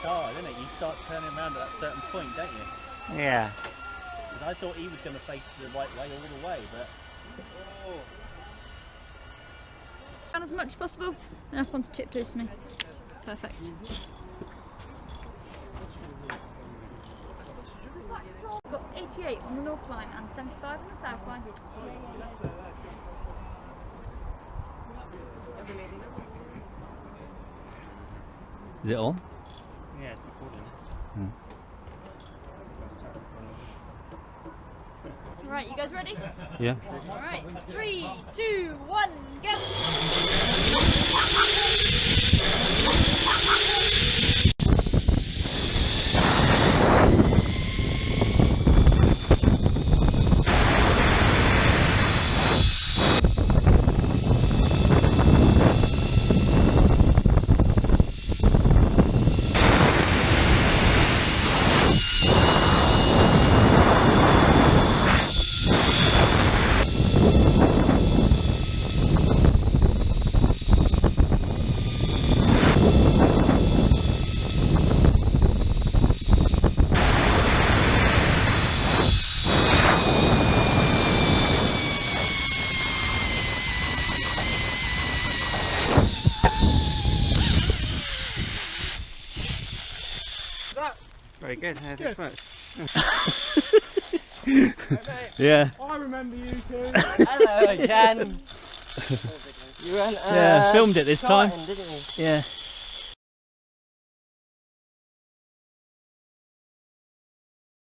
hard, isn't it? You start turning around at that certain point, don't you? Yeah. Because I thought he was going to face the right way all the way, but... Oh. Down as much as possible, and up onto tiptoes to me. Perfect. Got 88 on the north line and 75 on the south line. Is it on? Yeah, it's recording. Right, you guys ready? Yeah. Alright, 3, 2, 1, go! Very good. Good. Yeah. I remember you too. Hello again. You went, Yeah, filmed it this time. Didn't you? Yeah.